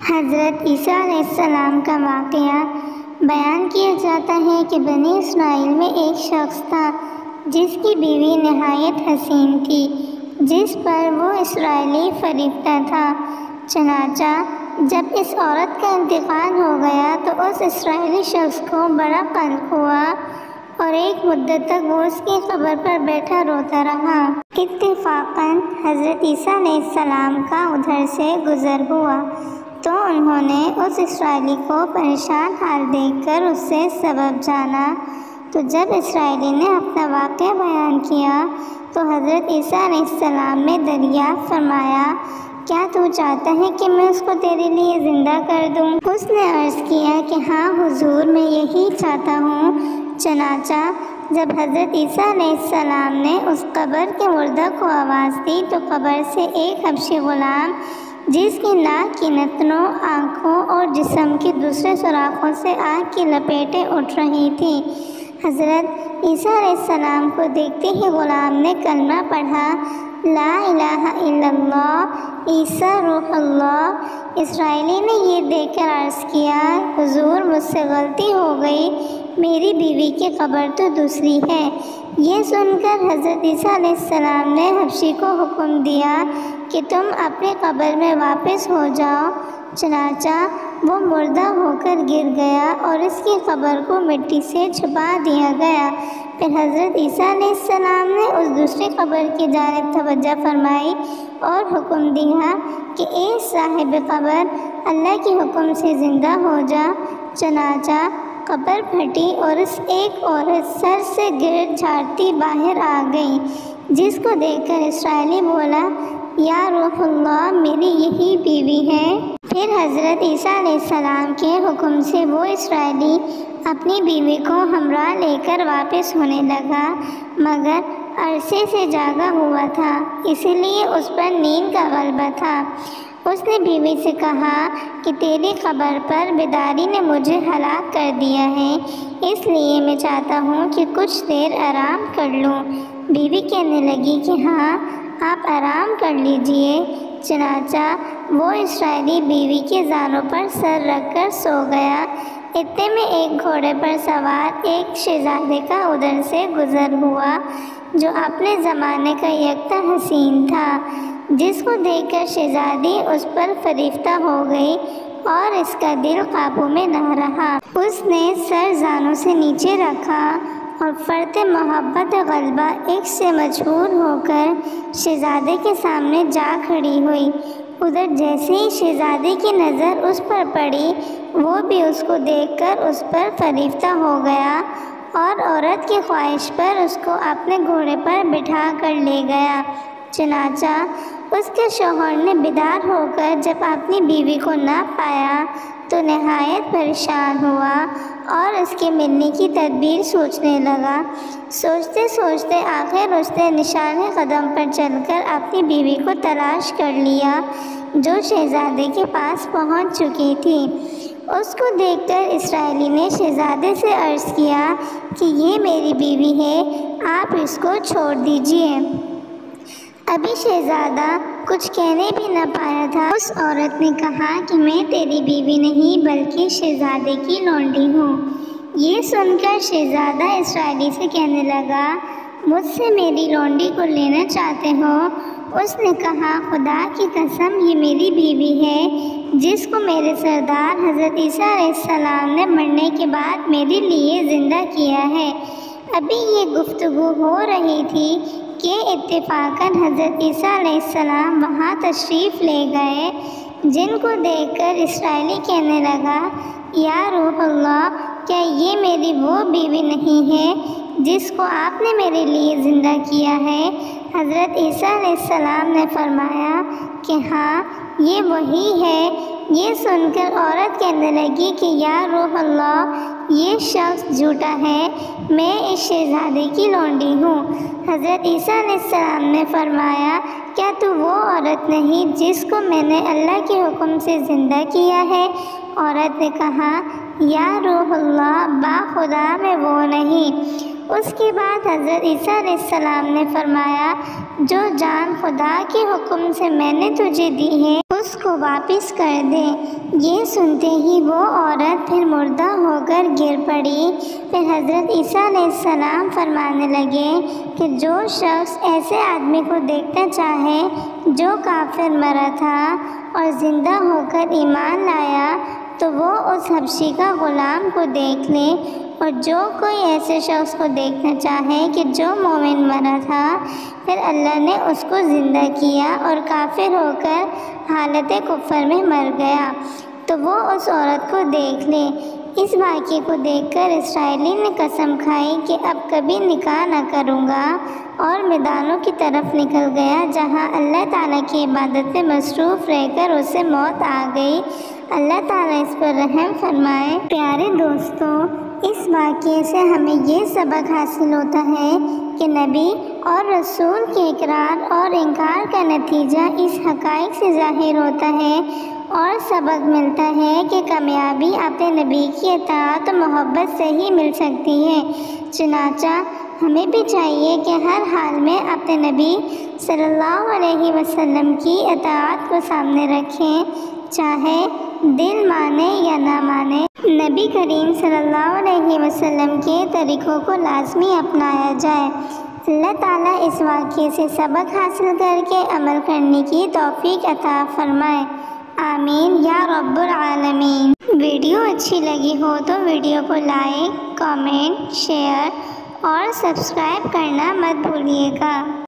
حضرت عیسیٰ علیہ السلام کا واقعہ بیان کیا جاتا ہے کہ بنی اسرائیل میں ایک شخص تھا جس کی بیوی نہایت حسین تھی، جس پر وہ اسرائیلی فریفتہ تھا۔ چنانچہ جب اس عورت کا انتقال ہو گیا تو اس اسرائیلی شخص کو بڑا قلق ہوا اور ایک مدت تک وہ اس کی قبر پر بیٹھا روتا رہا۔ اتفاقاً حضرت عیسیٰ علیہ السلام کا ادھر سے گزر ہوا تو انہوں نے اس اسرائیلی کو پریشان حال دیکھ کر اس سے سبب جانا۔ تو جب اسرائیلی نے اپنا واقعہ بیان کیا تو حضرت عیسیٰ علیہ السلام نے دریافت فرمایا، کیا تو چاہتا ہے کہ میں اس کو تیرے لیے زندہ کر دوں؟ اس نے عرض کیا کہ ہاں حضور، میں یہی چاہتا ہوں۔ چنانچہ جب حضرت عیسیٰ علیہ السلام نے اس قبر کے مردہ کو آواز دی تو قبر سے ایک حبشی غلام، جس کی ناک کی نتنوں، آنکھوں اور جسم کے دوسرے سوراخوں سے آگ کی لپیٹیں اٹھ رہی تھیں، حضرت عیسیٰ علیہ السلام کو دیکھتے ہی غلام نے کلمہ پڑھا، لا الہ الا اللہ عیسیٰ روح اللہ۔ اسرائیلی نے یہ دیکھ کر عرض کیا، حضور مجھ سے غلطی ہو گئی، میری بیوی کی قبر تو دوسری ہے۔ یہ سن کر حضرت عیسیٰ علیہ السلام نے حبشی کو حکم دیا کہ تم اپنی قبر میں واپس ہو جاؤ۔ چنانچہ وہ مردہ ہو کر گر گیا اور اس کی قبر کو مٹی سے چھپا دیا گیا۔ پھر حضرت عیسیٰ علیہ السلام نے اس دوسری قبر کی جانب توجہ فرمائی اور حکم دیا کہ اے صاحب قبر، اللہ کے حکم سے زندہ ہو جا۔ چنانچہ قبر پھٹی اور اس ایک عورت سر سے گرد جھاڑتی باہر آ گئی، جس کو دیکھ کر اسرائیلی بولا، یا روح اللہ، میری یہی بیوی ہے۔ پھر حضرت عیسیٰ علیہ السلام کے حکم سے وہ اسرائیلی اپنی بیوی کو ہمراہ لے کر واپس ہونے لگا، مگر عرصے سے جاگا ہوا تھا، اسی لیے اس پر نیند کا غلبہ تھا۔ اس نے بیوی سے کہا کہ تیری قبر پر بیداری نے مجھے ہلاک کر دیا ہے، اس لیے میں چاہتا ہوں کہ کچھ دیر آرام کر لوں۔ بیوی کہنے لگی کہ ہاں، آپ آرام کر لیجئے۔ چنانچہ وہ اسرائیلی بیوی کے زانوں پر سر رکھ کر سو گیا۔ اتنے میں ایک گھوڑے پر سوار ایک شہزادے کا ادھر سے گزر ہوا جو اپنے زمانے کا یکتا حسین تھا، جس کو دیکھ کر شہزادی اس پر فریفتہ ہو گئی اور اس کا دل قابو میں نہ رہا۔ اس نے سر زانوں سے نیچے رکھا اور فرط محبت غلبہ ایک سے مجبور ہو کر شہزادے کے سامنے جا کھڑی ہوئی۔ ادھر جیسے ہی شہزادے کی نظر اس پر پڑی، وہ بھی اس کو دیکھ کر اس پر فریفتہ ہو گیا اور عورت کی خواہش پر اس کو اپنے گھوڑے پر بٹھا کر لے گیا۔ چنانچہ اس کے شوہر نے بیدار ہو کر جب اپنی بیوی کو نہ پایا تو نہایت پریشان ہوا اور اس کے ملنے کی تدبیر سوچنے لگا۔ سوچتے سوچتے آخر اس نے نشان قدم پر چل کر اپنی بیوی کو تلاش کر لیا، جو شہزادے کے پاس پہنچ چکی تھی۔ اس کو دیکھ کر اسرائیلی نے شہزادے سے عرض کیا کہ یہ میری بیوی ہے، آپ اس کو چھوڑ دیجئے۔ ابھی شہزادہ کچھ کہنے بھی نہ پایا تھا، اس عورت نے کہا کہ میں تیری بیوی نہیں بلکہ شہزادے کی لونڈی ہوں۔ یہ سن کر شہزادہ اسرائیلی سے کہنے لگا، مجھ سے میری لونڈی کو لینا چاہتے ہو؟ اس نے کہا، خدا کی قسم، یہ میری بیوی ہے جس کو میرے سردار حضرت عیسیٰ علیہ السلام نے مرنے کے بعد میرے لیے زندہ کیا ہے۔ ابھی یہ گفتگو ہو رہی تھی کہ اتفاقاً حضرت عیسیٰ علیہ السلام وہاں تشریف لے گئے، جن کو دیکھ کر اسرائیلی کہنے لگا، یا روح اللہ، کیا یہ میری وہ بیوی نہیں ہے جس کو آپ نے میرے لیے زندہ کیا ہے؟ حضرت عیسیٰ علیہ السلام نے فرمایا کہ ہاں، یہ وہی ہے۔ یہ سن کر عورت کہنے لگی کہ یا روح اللہ، یہ شخص جھوٹا ہے، میں اس شہزادے کی لونڈی ہوں۔ حضرت عیسیٰ علیہ السلام نے فرمایا، کیا تو وہ عورت نہیں جس کو میں نے اللہ کے حکم سے زندہ کیا ہے؟ عورت نے کہا، یا روح اللہ، با خدا میں وہ نہیں۔ اس کے بعد حضرت عیسیٰ علیہ السلام نے فرمایا، جو جان خدا کے حکم سے میں نے تجھے دی ہے، اس اس کو واپس کر دے۔ یہ سنتے ہی وہ عورت پھر مردہ ہو کر گر پڑی۔ پھر حضرت عیسیٰ علیہ السلام فرمانے لگے کہ جو شخص ایسے آدمی کو دیکھنا چاہے جو کافر مرا تھا اور زندہ ہو کر ایمان لایا تو وہ اس حبشی کا غلام کو دیکھ لے، اور جو کوئی ایسے شخص کو دیکھنا چاہے کہ جو مومن مرا تھا پھر اللہ نے اس کو زندہ کیا اور کافر ہو کر حالت کفر میں مر گیا تو وہ اس عورت کو دیکھ لے۔ اس واقعے کو دیکھ کر اسرائیلی نے قسم کھائی کہ اب کبھی نکاح نہ کروں گا، اور میدانوں کی طرف نکل گیا جہاں اللہ تعالیٰ کی عبادت میں مصروف رہ کر اسے موت آ گئی۔ اللہ تعالیٰ اس پر رحم فرمائے۔ پیارے دوستو، اس واقعے سے ہمیں یہ سبق حاصل ہوتا ہے کہ نبی اور رسول کے اقرار اور انکار کا نتیجہ اس حقائق سے ظاہر ہوتا ہے، اور سبق ملتا ہے کہ کامیابی اپنے نبی کی اطاعت و محبت سے ہی مل سکتی ہے۔ چنانچہ ہمیں بھی چاہیے کہ ہر حال میں اپنے نبی صلی اللہ علیہ وسلم کی اطاعت کو سامنے رکھیں، چاہے دل مانے یا نہ مانے۔ نبی کریم صلی اللہ علیہ وسلم کے طریقوں کو لازمی اپنایا جائے۔ اللہ تعالیٰ اس واقعے سے سبق حاصل کر کے عمل کرنے کی توفیق عطا فرمائے، آمین یا رب العالمین۔ ویڈیو اچھی لگی ہو تو ویڈیو کو لائک، کامنٹ، شیئر اور سبسکرائب کرنا مت بھولیے گا۔